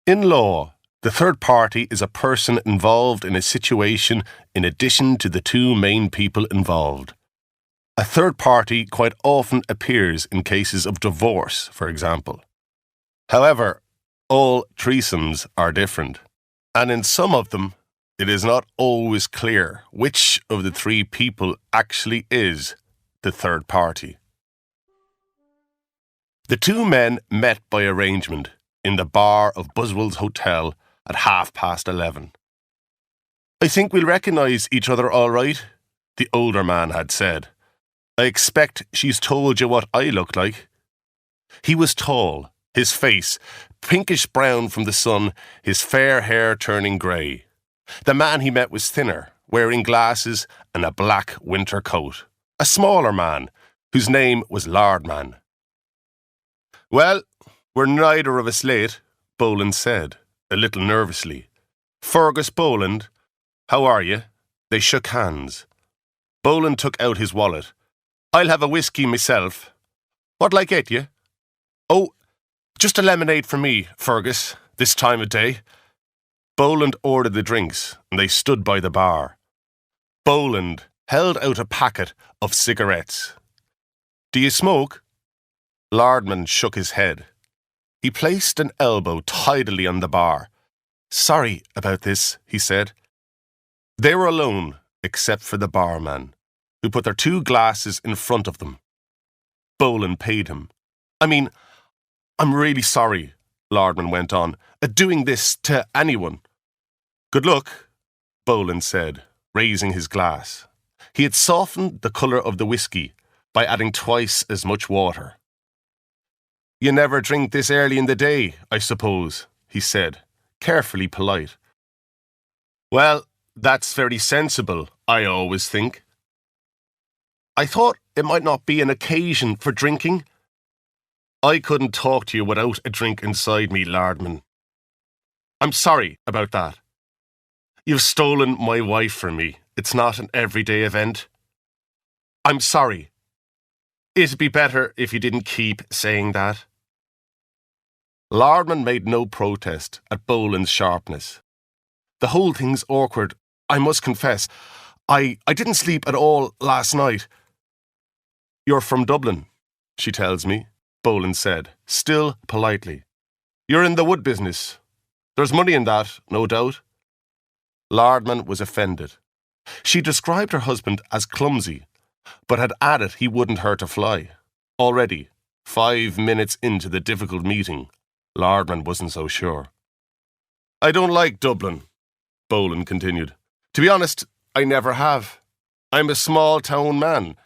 In law, the third party is a person involved in a situation in addition to the two main people involved. A third party quite often appears in cases of divorce, for example. However, all threesomes are different, and in some of them, it is not always clear which of the three people actually is the third party. The two men met by arrangement in the bar of Buswell's Hotel at 11:30. "I think we'll recognise each other all right," the older man had said. "I expect she's told you what I look like." He was tall, his face pinkish brown from the sun, his fair hair turning grey. The man he met was thinner, wearing glasses and a black winter coat. A smaller man, whose name was Lardman. "Well, we're neither of us late," Boland said, a little nervously. "Fergus Boland, how are you?" They shook hands. Boland took out his wallet. "I'll have a whiskey myself. What'll I get you?" "Oh, just a lemonade for me, Fergus, this time of day." Boland ordered the drinks, and they stood by the bar. Boland held out a packet of cigarettes. "Do you smoke?" Lardman shook his head. He placed an elbow tidily on the bar. "Sorry about this," he said. They were alone, except for the barman, who put their two glasses in front of them. Boland paid him. I'm really sorry," Lardman went on, "doing this to anyone." "Good luck," Boland said, raising his glass. He had softened the colour of the whiskey by adding twice as much water. "You never drink this early in the day, I suppose," he said, carefully polite. "Well, that's very sensible, I always think." "I thought it might not be an occasion for drinking." "I couldn't talk to you without a drink inside me, Lardman. I'm sorry about that. You've stolen my wife from me. It's not an everyday event. I'm sorry. It'd be better if you didn't keep saying that." Lardman made no protest at Boland's sharpness. "The whole thing's awkward, I must confess. I didn't sleep at all last night." "You're from Dublin, she tells me," Boland said, still politely. "You're in the wood business. There's money in that, no doubt." Lardman was offended. She described her husband as clumsy, but had added he wouldn't hurt a fly. Already, 5 minutes into the difficult meeting, Lardman wasn't so sure. "I don't like Dublin," Boland continued. "To be honest, I never have. I'm a small-town man,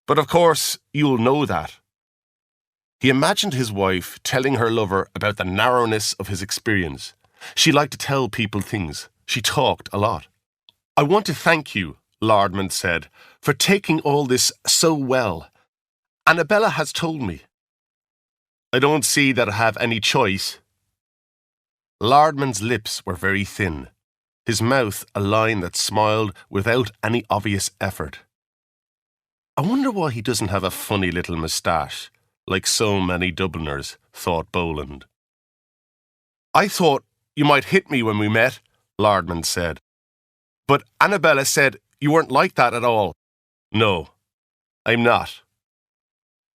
but of course you'll know that." He imagined his wife telling her lover about the narrowness of his experience. She liked to tell people things. She talked a lot. "I want to thank you," Lardman said, "for taking all this so well. Annabella has told me." "I don't see that I have any choice." Lardman's lips were very thin, his mouth a line that smiled without any obvious effort. "I wonder why he doesn't have a funny little moustache, like so many Dubliners," thought Boland. "I thought you might hit me when we met," Lardman said. "But Annabella said you weren't like that at all." "No, I'm not.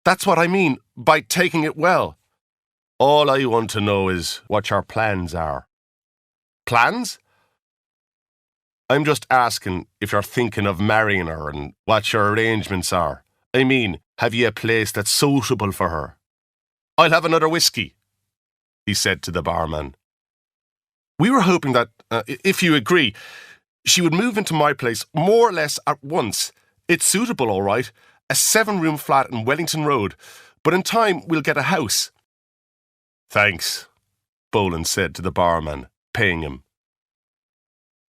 That's what I mean by taking it well. All I want to know is what your plans are." "Plans?" "I'm just asking if you're thinking of marrying her and what your arrangements are. I mean, have you a place that's suitable for her?" "I'll have another whiskey," he said to the barman. "We were hoping that, if you agree, she would move into my place more or less at once. It's suitable, all right. A 7-room flat in Wellington Road, but in time we'll get a house." "Thanks," Boland said to the barman, paying him.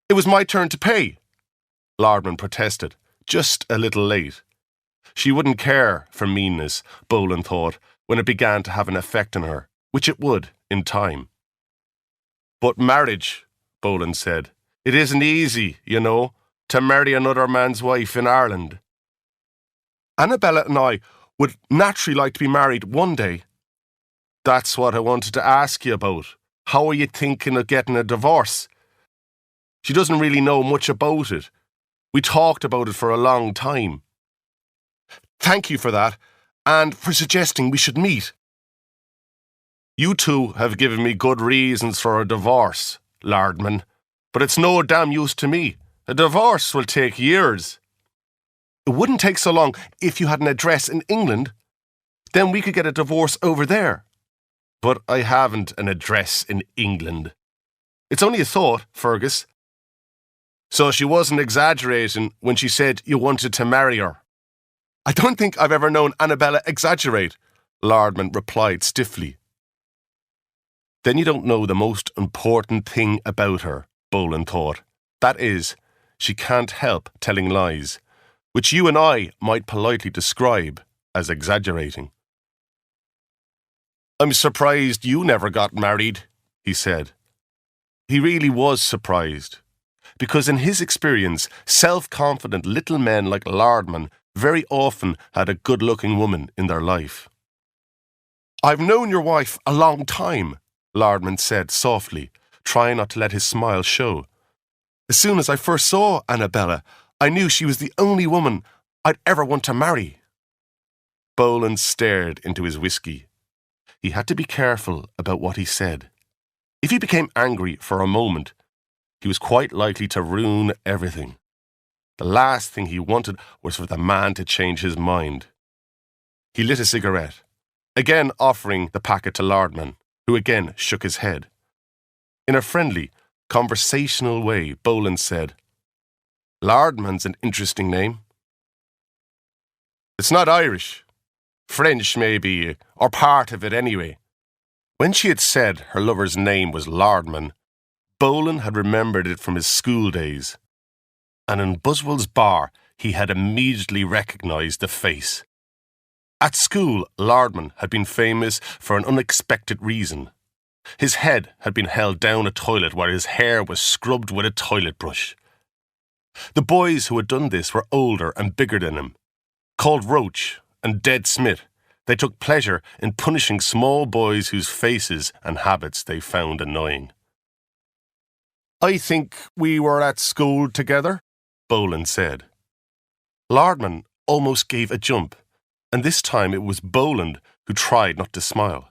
"It was my turn to pay," Lardman protested, just a little late. She wouldn't care for meanness, Boland thought, when it began to have an effect on her, which it would, in time. "But marriage," Boland said, "it isn't easy, you know, to marry another man's wife in Ireland." "Annabella and I would naturally like to be married one day." "That's what I wanted to ask you about. how are you thinking of getting a divorce? She doesn't really know much about it. We talked about it for a long time. Thank you for that, and for suggesting we should meet. You two have given me good reasons for a divorce, Lardman, but it's no damn use to me. A divorce will take years. It wouldn't take so long if you had an address in England. Then we could get a divorce over there. But I haven't an address in England. It's only a thought, Fergus. So she wasn't exaggerating when she said you wanted to marry her. I don't think I've ever known Annabella exaggerate, Lardman replied stiffly. Then you don't know the most important thing about her, Boland thought. That is, she can't help telling lies, which you and I might politely describe as exaggerating. I'm surprised you never got married, he said. He really was surprised, because in his experience, self-confident little men like Lardman very often had a good-looking woman in their life. I've known your wife a long time, Lardman said softly, trying not to let his smile show. As soon as I first saw Annabella, I knew she was the only woman I'd ever want to marry. Boland stared into his whiskey. He had to be careful about what he said. If he became angry for a moment, he was quite likely to ruin everything. The last thing he wanted was for the man to change his mind. He lit a cigarette, again offering the packet to Lardman, who again shook his head. In a friendly, conversational way, Boland said, Lardman's an interesting name. It's not Irish. French, maybe, or part of it anyway. When she had said her lover's name was Lardman, Boland had remembered it from his school days, and in Buswell's bar he had immediately recognised the face. At school, Lardman had been famous for an unexpected reason. His head had been held down a toilet while his hair was scrubbed with a toilet brush. The boys who had done this were older and bigger than him. Called Roach and Dead Smith, they took pleasure in punishing small boys whose faces and habits they found annoying. I think we were at school together, Boland said. Lardman almost gave a jump, and this time it was Boland who tried not to smile.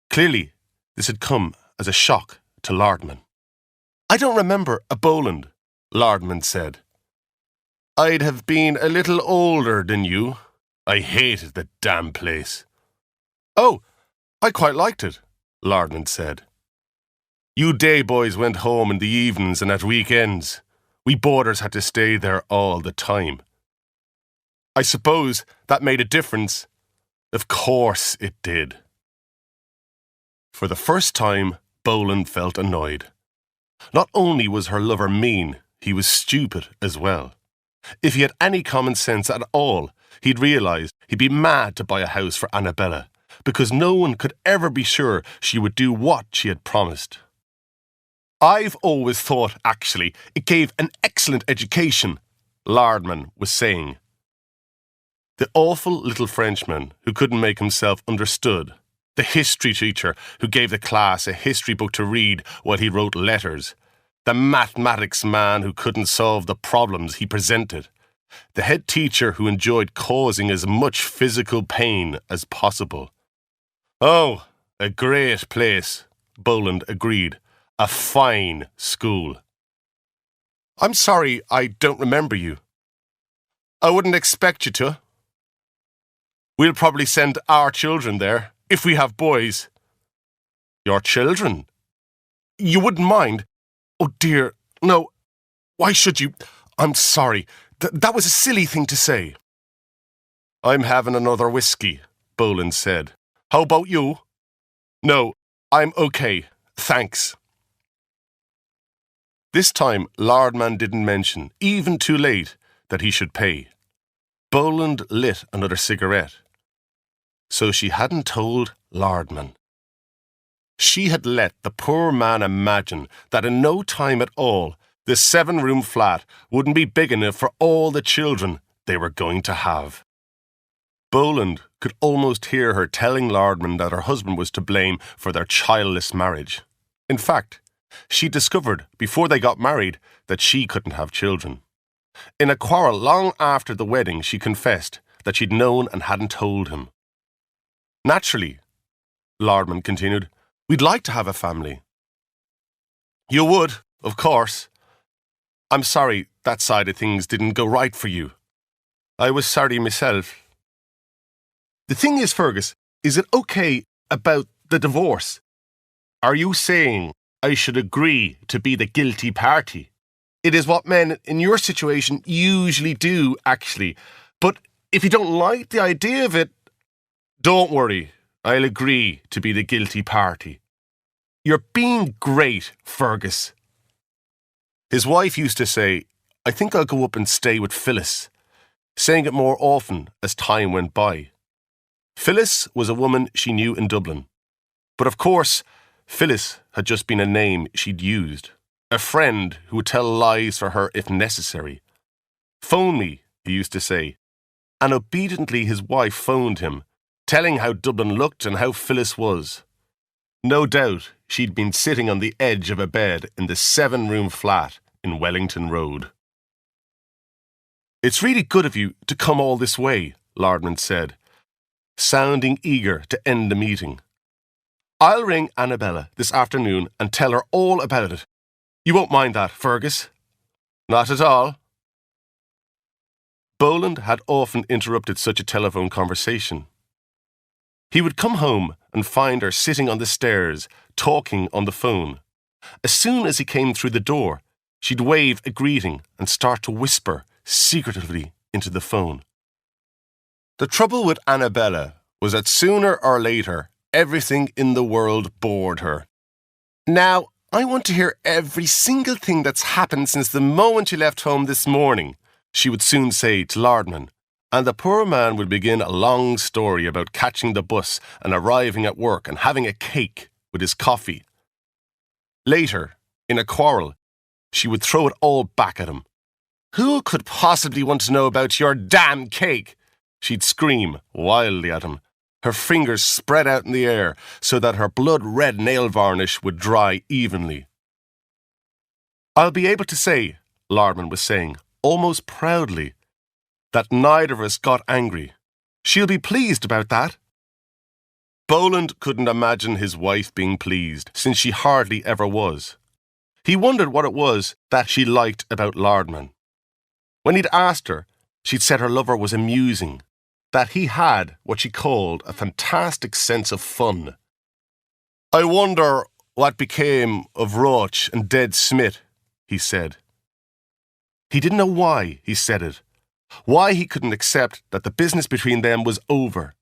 Clearly, this had come as a shock to Lardman. I don't remember a Boland, Lardman said. I'd have been a little older than you. I hated the damn place. Oh, I quite liked it, Lardman said. You day boys went home in the evenings and at weekends. We boarders had to stay there all the time. I suppose that made a difference. Of course it did. For the first time, Boland felt annoyed. Not only was her lover mean, he was stupid as well. If he had any common sense at all, he'd realised he'd be mad to buy a house for Annabella, because no one could ever be sure she would do what she had promised. I've always thought, actually, it gave an excellent education, Lardman was saying. The awful little Frenchman who couldn't make himself understood, the history teacher who gave the class a history book to read while he wrote letters, the mathematics man who couldn't solve the problems he presented, the head teacher who enjoyed causing as much physical pain as possible. Oh, a great place, Boland agreed. A fine school. I'm sorry I don't remember you. I wouldn't expect you to. We'll probably send our children there, if we have boys. Your children? You wouldn't mind? Oh dear, no. Why should you? I'm sorry. That was a silly thing to say. I'm having another whiskey, Boland said. How about you? No, I'm okay, thanks. This time, Lardman didn't mention, even too late, that he should pay. Boland lit another cigarette. So she hadn't told Lardman. She had let the poor man imagine that in no time at all, the 7-room flat wouldn't be big enough for all the children they were going to have. Boland could almost hear her telling Lardman that her husband was to blame for their childless marriage. In fact, she discovered before they got married that she couldn't have children. In a quarrel long after the wedding, she confessed that she'd known and hadn't told him. Naturally, Lardman continued, we'd like to have a family. You would, of course. I'm sorry that side of things didn't go right for you. I was sorry myself. The thing is, Fergus, is it okay about the divorce? Are you saying I should agree to be the guilty party? It is what men in your situation usually do, actually. But if you don't like the idea of it, don't worry, I'll agree to be the guilty party. You're being great, Fergus. His wife used to say, I think I'll go up and stay with Phyllis, saying it more often as time went by. Phyllis was a woman she knew in Dublin. But of course, Phyllis had just been a name she'd used. A friend who would tell lies for her if necessary. Phone me, he used to say. And obediently his wife phoned him, telling how Dublin looked and how Phyllis was. No doubt she'd been sitting on the edge of a bed in the 7-room flat in Wellington Road. It's really good of you to come all this way, Lardman said, sounding eager to end the meeting. I'll ring Annabella this afternoon and tell her all about it. You won't mind that, Fergus? Not at all. Boland had often interrupted such a telephone conversation. He would come home and find her sitting on the stairs, talking on the phone. As soon as he came through the door, she'd wave a greeting and start to whisper secretively into the phone. The trouble with Annabella was that sooner or later, everything in the world bored her. Now, I want to hear every single thing that's happened since the moment you left home this morning, she would soon say to Lardman, and the poor man would begin a long story about catching the bus and arriving at work and having a cake with his coffee. Later, in a quarrel, she would throw it all back at him. Who could possibly want to know about your damn cake? She'd scream wildly at him, her fingers spread out in the air so that her blood-red nail varnish would dry evenly. I'll be able to say, Lardman was saying, almost proudly, that neither of us got angry. She'll be pleased about that. Boland couldn't imagine his wife being pleased, since she hardly ever was. He wondered what it was that she liked about Lardman. When he'd asked her, she'd said her lover was amusing, that he had what she called a fantastic sense of fun. I wonder what became of Roach and Dead Smith, he said. He didn't know why he said it, why he couldn't accept that the business between them was over.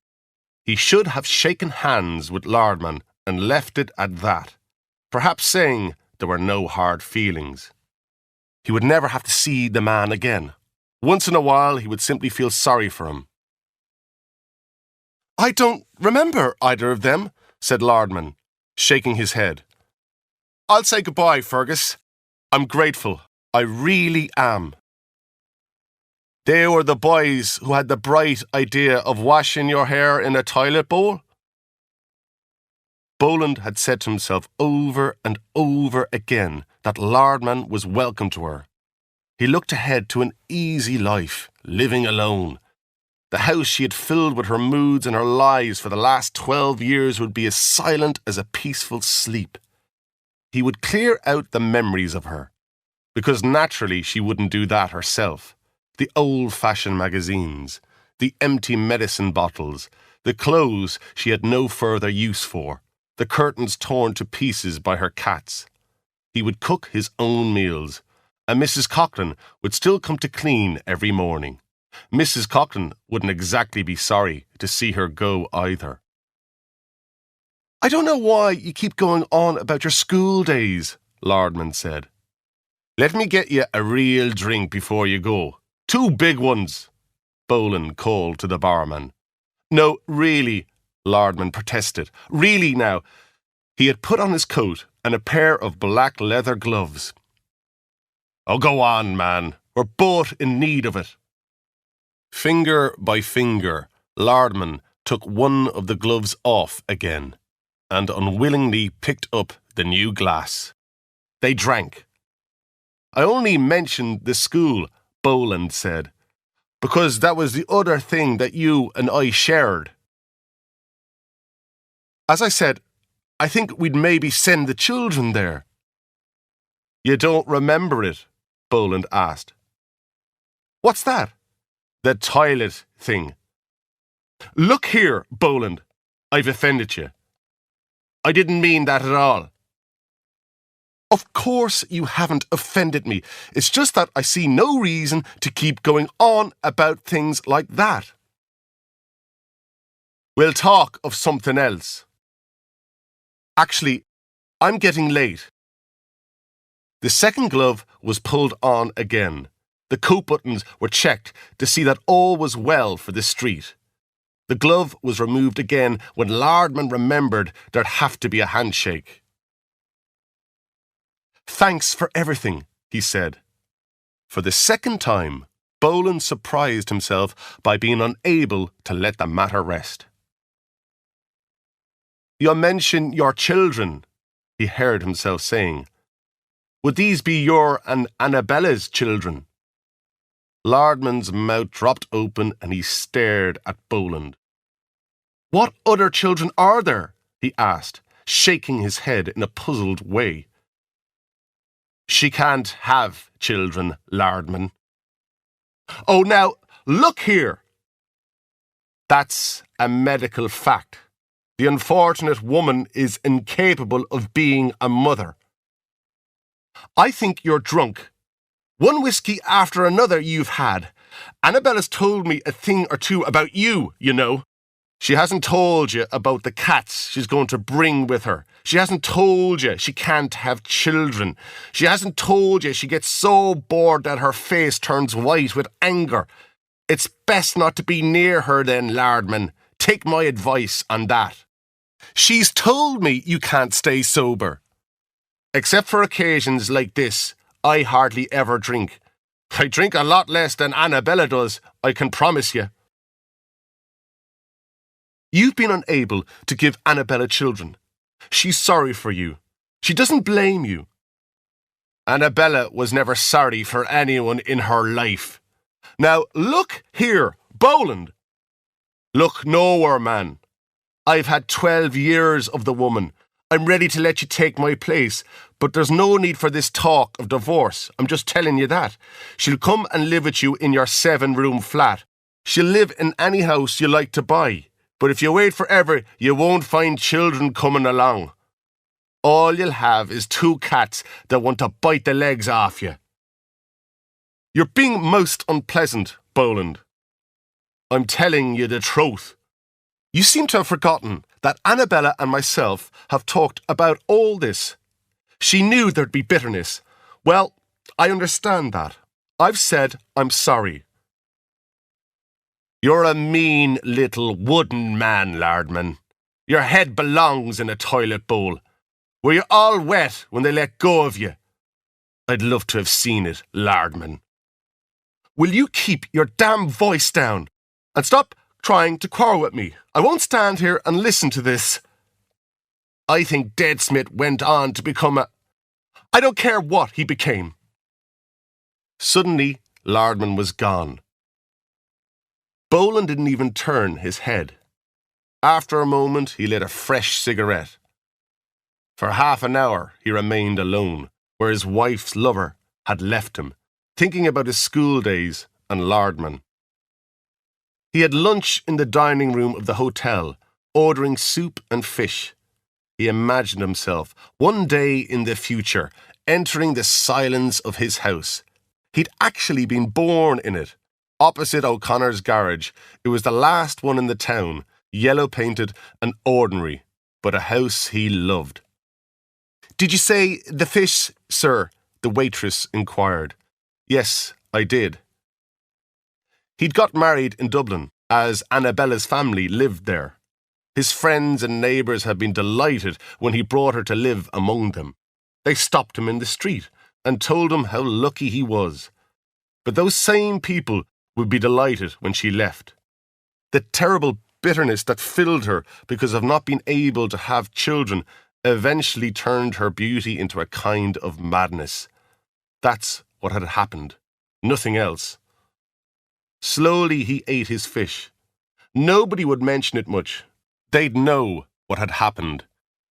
He should have shaken hands with Lardman and left it at that, perhaps saying there were no hard feelings. He would never have to see the man again. Once in a while, he would simply feel sorry for him. I don't remember either of them, said Lardman, shaking his head. I'll say goodbye, Fergus. I'm grateful. I really am. They were the boys who had the bright idea of washing your hair in a toilet bowl? Boland had said to himself over and over again that Lardman was welcome to her. He looked ahead to an easy life, living alone. The house she had filled with her moods and her lies for the last 12 years would be as silent as a peaceful sleep. He would clear out the memories of her, because naturally she wouldn't do that herself. The old-fashioned magazines, the empty medicine bottles, the clothes she had no further use for, the curtains torn to pieces by her cats. He would cook his own meals, and Mrs. Coughlin would still come to clean every morning. Mrs. Coughlin wouldn't exactly be sorry to see her go either. I don't know why you keep going on about your school days, Lardman said. Let me get you a real drink before you go. 2 big ones, Boland called to the barman. No, really, Lardman protested. Really now. He had put on his coat and a pair of black leather gloves. Oh, go on, man. We're both in need of it. Finger by finger, Lardman took one of the gloves off again. and unwillingly picked up the new glass. They drank. I only mentioned the school, Boland said, because that was the other thing that you and I shared. As I said, I think we'd maybe send the children there. You don't remember it? Boland asked. What's that? The toilet thing. Look here, Boland. I've offended you. I didn't mean that at all. Of course you haven't offended me. It's just that I see no reason to keep going on about things like that. We'll talk of something else. Actually, I'm getting late. The second glove was pulled on again. The coat buttons were checked to see that all was well for the street. The glove was removed again when Lardman remembered there'd have to be a handshake. Thanks for everything, he said. For the second time, Boland surprised himself by being unable to let the matter rest. You mention your children, he heard himself saying. Would these be your and Annabella's children? Lardman's mouth dropped open and he stared at Boland. What other children are there? He asked, shaking his head in a puzzled way. She can't have children, Lardman. Oh, now, look here. That's a medical fact. The unfortunate woman is incapable of being a mother. I think you're drunk. One whiskey after another you've had. Annabella's told me a thing or two about you, you know. She hasn't told you about the cats she's going to bring with her. She hasn't told you she can't have children. She hasn't told you she gets so bored that her face turns white with anger. It's best not to be near her then, Lardman. Take my advice on that. She's told me you can't stay sober. Except for occasions like this, I hardly ever drink. I drink a lot less than Annabella does, I can promise you. You've been unable to give Annabella children. She's sorry for you. She doesn't blame you. Annabella was never sorry for anyone in her life. Now, look here, Boland. Look nowhere, man. I've had 12 years of the woman. I'm ready to let you take my place, but there's no need for this talk of divorce. I'm just telling you that. She'll come and live with you in your 7-room flat. She'll live in any house you like to buy. But if you wait forever, you won't find children coming along. All you'll have is 2 cats that want to bite the legs off you. You're being most unpleasant, Boland. I'm telling you the truth. You seem to have forgotten that Annabella and myself have talked about all this. She knew there'd be bitterness. Well, I understand that. I've said I'm sorry. You're a mean little wooden man, Lardman. Your head belongs in a toilet bowl. Were you all wet when they let go of you? I'd love to have seen it, Lardman. Will you keep your damn voice down and stop trying to quarrel with me? I won't stand here and listen to this. I think Deadsmith went on to become a... I don't care what he became. Suddenly, Lardman was gone. Boland didn't even turn his head. After a moment, he lit a fresh cigarette. For half an hour, he remained alone, where his wife's lover had left him, thinking about his school days and Lardman. He had lunch in the dining room of the hotel, ordering soup and fish. He imagined himself, one day in the future, entering the silence of his house. He'd actually been born in it, opposite O'Connor's garage. It was the last one in the town, yellow-painted and ordinary, but a house he loved. Did you say the fish, sir? The waitress inquired. Yes, I did. He'd got married in Dublin, as Annabella's family lived there. His friends and neighbours had been delighted when he brought her to live among them. They stopped him in the street and told him how lucky he was. But those same people would be delighted when she left. The terrible bitterness that filled her because of not being able to have children eventually turned her beauty into a kind of madness. That's what had happened. Nothing else. Slowly he ate his fish. Nobody would mention it much. They'd know what had happened,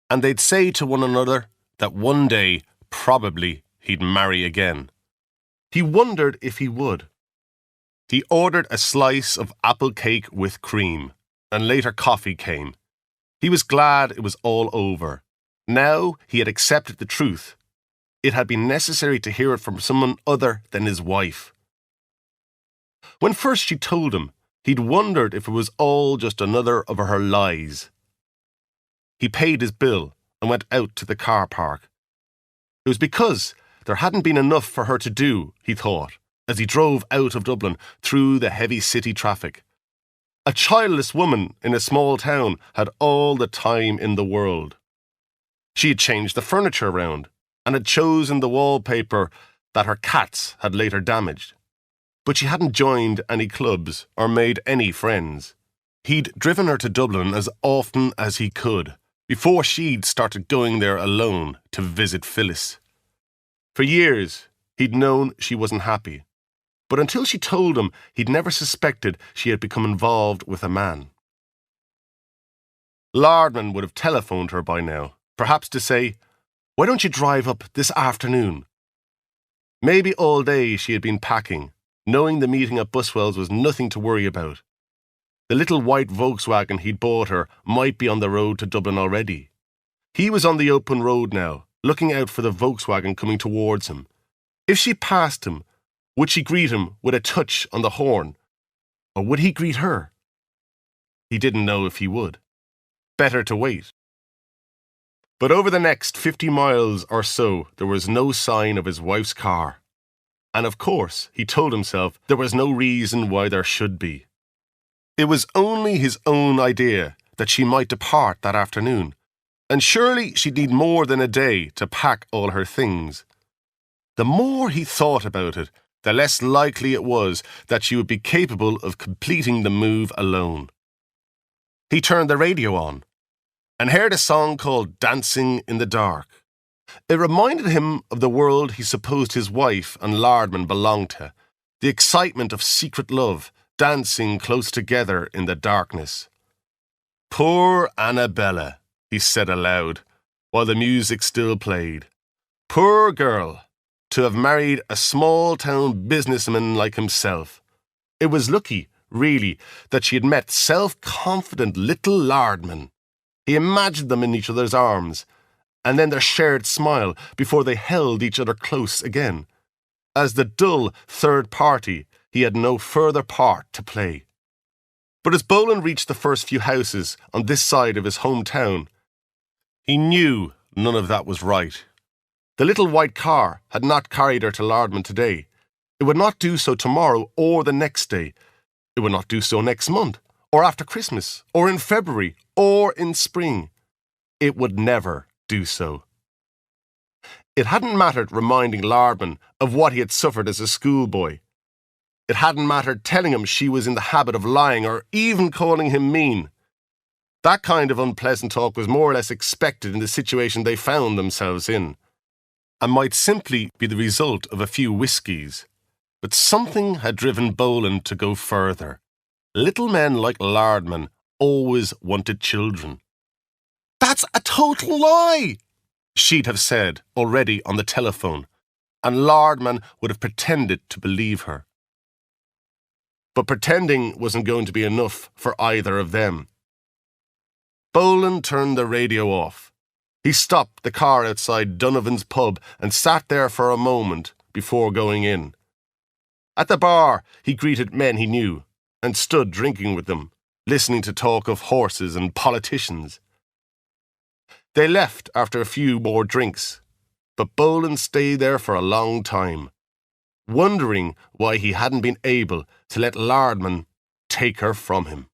and they'd say to one another that one day, probably, he'd marry again. He wondered if he would. He ordered a slice of apple cake with cream, and later coffee came. He was glad it was all over. Now he had accepted the truth. It had been necessary to hear it from someone other than his wife. When first she told him, he'd wondered if it was all just another of her lies. He paid his bill and went out to the car park. It was because there hadn't been enough for her to do, he thought, as he drove out of Dublin through the heavy city traffic. A childless woman in a small town had all the time in the world. She had changed the furniture around and had chosen the wallpaper that her cats had later damaged. But she hadn't joined any clubs or made any friends. He'd driven her to Dublin as often as he could, before she'd started going there alone to visit Phyllis. For years, he'd known she wasn't happy. But until she told him, he'd never suspected she had become involved with a man. Lardman would have telephoned her by now, perhaps to say, "Why don't you drive up this afternoon?" Maybe all day she had been packing, knowing the meeting at Buswell's was nothing to worry about. The little white Volkswagen he'd bought her might be on the road to Dublin already. He was on the open road now, looking out for the Volkswagen coming towards him. If she passed him, would she greet him with a touch on the horn? Or would he greet her? He didn't know if he would. Better to wait. But over the next 50 miles or so, there was no sign of his wife's car. And of course, he told himself there was no reason why there should be. It was only his own idea that she might depart that afternoon, and surely she'd need more than a day to pack all her things. The more he thought about it, the less likely it was that she would be capable of completing the move alone. He turned the radio on and heard a song called "Dancing in the Dark." It reminded him of the world he supposed his wife and Lardman belonged to, the excitement of secret love, dancing close together in the darkness. "Poor Annabella," he said aloud, while the music still played. "Poor girl, to have married a small-town businessman like himself. It was lucky, really, that she had met self-confident little Lardman. He imagined them in each other's arms, and then their shared smile before they held each other close again. As the dull third party, he had no further part to play. But as Boland reached the first few houses on this side of his hometown, he knew none of that was right. The little white car had not carried her to Lardman today. It would not do so tomorrow or the next day. It would not do so next month, or after Christmas, or in February, or in spring. It would never do so. It hadn't mattered reminding Lardman of what he had suffered as a schoolboy. It hadn't mattered telling him she was in the habit of lying or even calling him mean. That kind of unpleasant talk was more or less expected in the situation they found themselves in, and might simply be the result of a few whiskies. But something had driven Boland to go further. Little men like Lardman always wanted children. "That's a total lie," she'd have said already on the telephone, and Lardman would have pretended to believe her. But pretending wasn't going to be enough for either of them. Boland turned the radio off. He stopped the car outside Donovan's pub and sat there for a moment before going in. At the bar, he greeted men he knew and stood drinking with them, listening to talk of horses and politicians. They left after a few more drinks, but Boland stayed there for a long time, wondering why he hadn't been able to let Lardman take her from him.